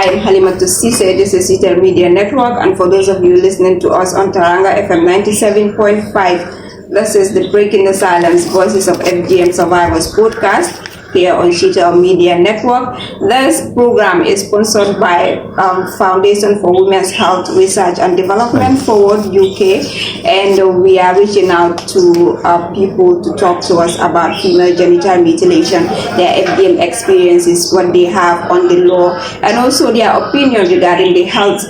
I'm Amie Ceesay. This is FGM Media Network, and for those of you listening to us on Taranga FM 97.5, this is the Breaking the Silence Voices of FGM Survivors podcast here on FGM Media Network. This program is sponsored by Foundation for Women's Health Research and Development, Forward UK, and we are reaching out to people to talk to us about female genital mutilation, their FGM experiences, what they have on the law, and also their opinion regarding the health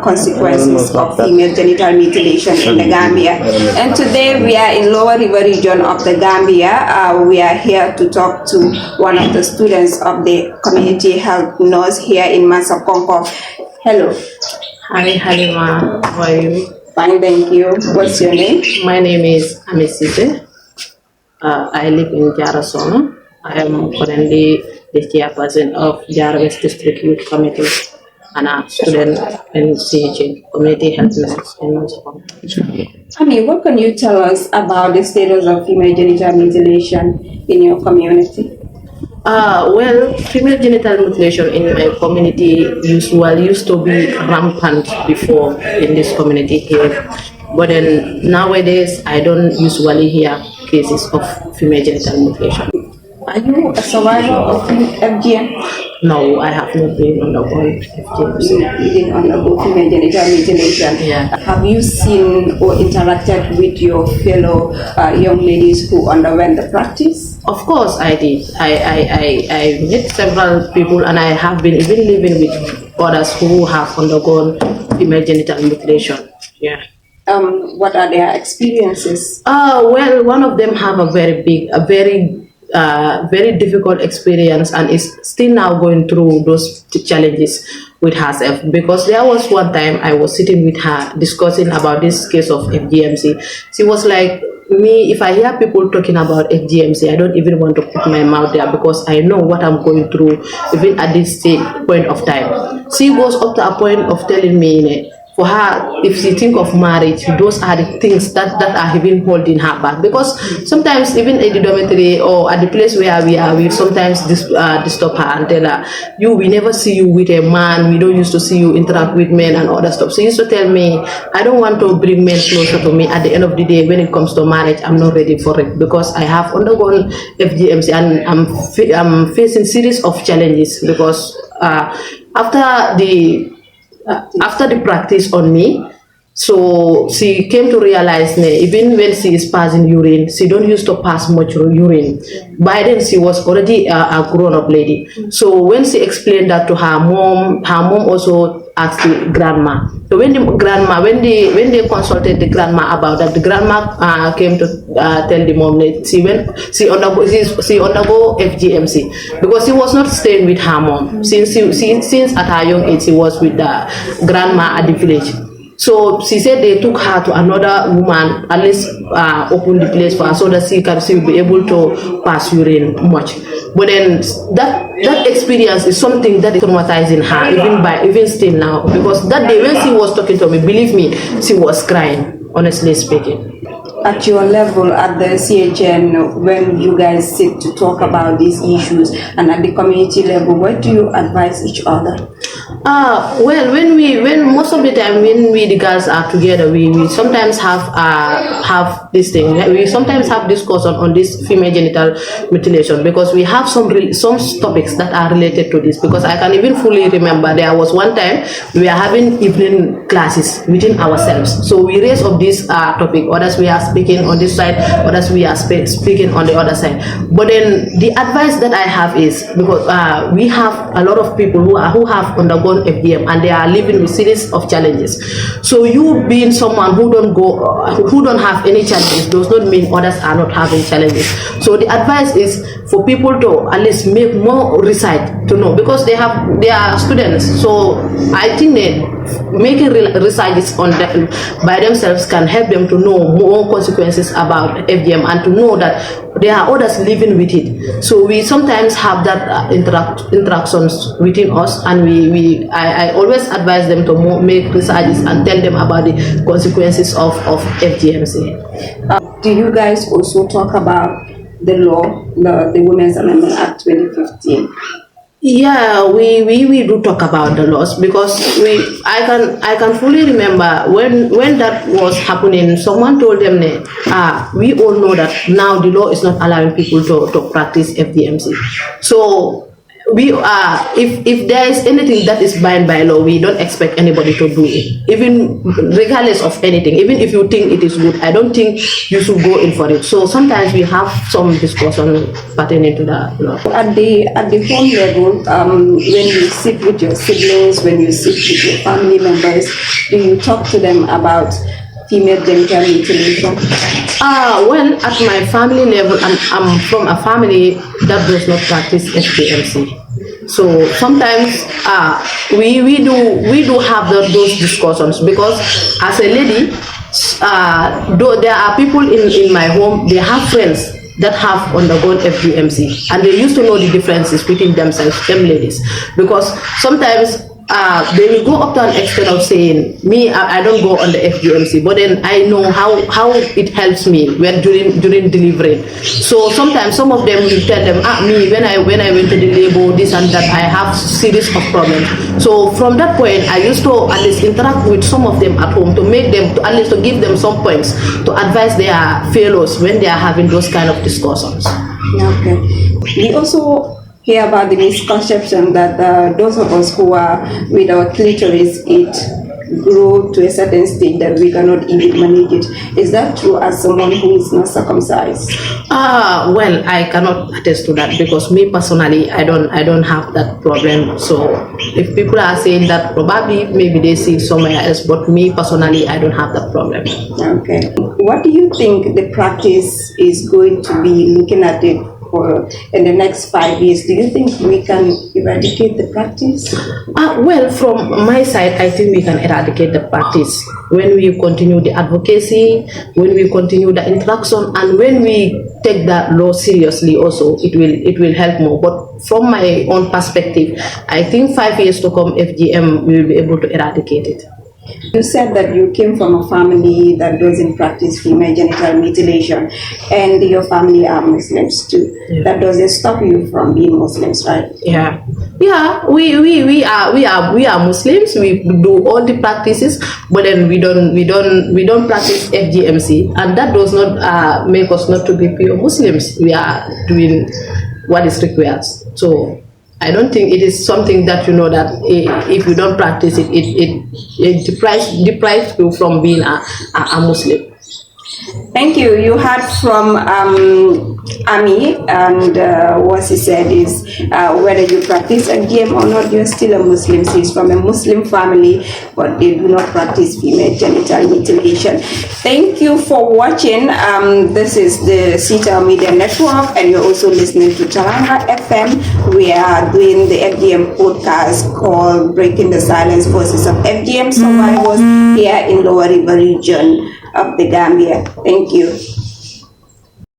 consequences of female genital mutilation in the Gambia. And today we are in Lower River region of the Gambia. We are here to talk to one of the students of the community health nurse here in Mansakonko. Hello. Hi Halima, how are you? Fine, thank you. What's your name? My name is Amie Ceesay. I live in Jarra. I am currently the chairperson of Jarra West District Youth Committee and a student in CHA, Community Health Nurse in Mansakonko. Amie, what can you tell us about the status of female genital mutilation in your community? Well, female genital mutilation in my community used to be rampant before in this community here. But then nowadays, I don't usually hear cases of female genital mutilation. Are you a survivor of FGM? No, I have not been undergone FGM. You didn't undergo female genital mutilation. Yeah. Have you seen or interacted with your fellow young ladies who underwent the practice? Of course I did. I met several people, and I have been even living with others who have undergone female genital mutilation. Yeah. What are their experiences? Well, one of them have a very difficult experience and is still now going through those challenges with herself, because there was one time I was sitting with her discussing about this case of FGMC. She was like, me, if I hear people talking about FGMC, I don't even want to put my mouth there, because I know what I'm going through even at this point of time. She goes up to a point of telling me, for her, if she think of marriage, those are the things that are even holding her back. Because sometimes even at the dormitory or at the place where we are, we sometimes disturb her and tell her, we never see you with a man, we don't used to see you interact with men and all that stuff. So she used to tell me, I don't want to bring men closer to me. At the end of the day, when it comes to marriage, I'm not ready for it, because I have undergone FGMC and I'm facing series of challenges, because after the practice on me, so she came to realize even when she is passing urine, she don't used to pass much urine. By then she was already a grown-up lady. So when she explained that to her mom also asked the grandma. So when they consulted the grandma about that, the grandma came to tell the mom that she undergo FGMC, because she was not staying with her mom. Since at her young age she was with the grandma at the village. So she said they took her to another woman, at least open the place for her so that she will be able to pass urine much. But then that experience is something that is traumatizing her even still now, because that day when she was talking to me, believe me, she was crying, honestly speaking. At your level, at the CHN, when you guys sit to talk about these issues, and at the community level, what do you advise each other? Well, when most of the time when we the girls are together, we sometimes have this thing. We sometimes have discussion on this female genital mutilation, because we have some topics that are related to this. Because I can even fully remember there was one time we were having evening classes within ourselves. So we raised up this topic. Others we are speaking on this side, others we are speaking on the other side. But then the advice that I have is, because we have a lot of people who have undergone FGM and they are living with series of challenges. So you being someone who don't have any challenges does not mean others are not having challenges. So the advice is for people to at least make more research to know, because they are students. So I think that making researches on them by themselves can help them to know more consequences about FGM and to know that there are others living with it. So we sometimes have that interactions within us, and I always advise them to make researches and tell them about the consequences of FGMC. Do you guys also talk about the law, the Women's Amendment Act 2015? Yeah, we do talk about the laws because I can fully remember when that was happening. Someone told them, we all know that now the law is not allowing people to practice FDMC. So we are if there is anything that is bound by law, we don't expect anybody to do it, even regardless of anything. Even if you think it is good, I don't think you should go in for it. So sometimes we have some discussion pertaining to that law. At the home level, when you sit with your siblings, when you sit with your family members, do you talk to them about female genital mutilation? Well, at my family level, I'm from a family that does not practice FGMC. So sometimes we do have those discussions because as a lady, though there are people in my home, they have friends that have undergone FGMC and they used to know the differences between themselves, them ladies, because sometimes they will go up to an extent of saying, me, I don't go on the FGMC, but then I know how it helps me when during delivery. So sometimes some of them will tell them, me, when I went to the labor, this and that, I have series of problems. So from that point, I used to at least interact with some of them at home to make them, at least to give them some points to advise their fellows when they are having those kind of discussions. Okay. We also hear about the misconception that those of us who are with our clitoris, it grow to a certain state that we cannot even manage it. Is that true as someone who is not circumcised? Well, I cannot attest to that because me personally, I don't have that problem. So if people are saying that, probably maybe they see it somewhere else, but me personally, I don't have that problem. Okay. What do you think the practice is going to be looking at it in the next 5 years? Do you think we can eradicate the practice? Well, from my side, I think we can eradicate the practice when we continue the advocacy, when we continue the interaction, and when we take that law seriously. Also, it will help more. But from my own perspective, I think 5 years to come, FGM will be able to eradicate it. You said that you came from a family that doesn't practice female genital mutilation, and your family are Muslims too. Yeah. That doesn't stop you from being Muslims, right? Yeah, we are Muslims. We do all the practices, but then we don't practice FGMC, and that does not make us not to be pure Muslims. We are doing what is required. So I don't think it is something that that if you don't practice it, it deprives you from being a Muslim. Thank you. You heard from Amie, and what she said is whether you practice FGM or not, you're still a Muslim. She's from a Muslim family, but they do not practice female genital mutilation. Thank you for watching. This is the CETAL Media Network, and you're also listening to Taranga FM. We are doing the FGM podcast called Breaking the Silence, Voices of FGM Survivors here in Lower River region of the Gambia. Thank you.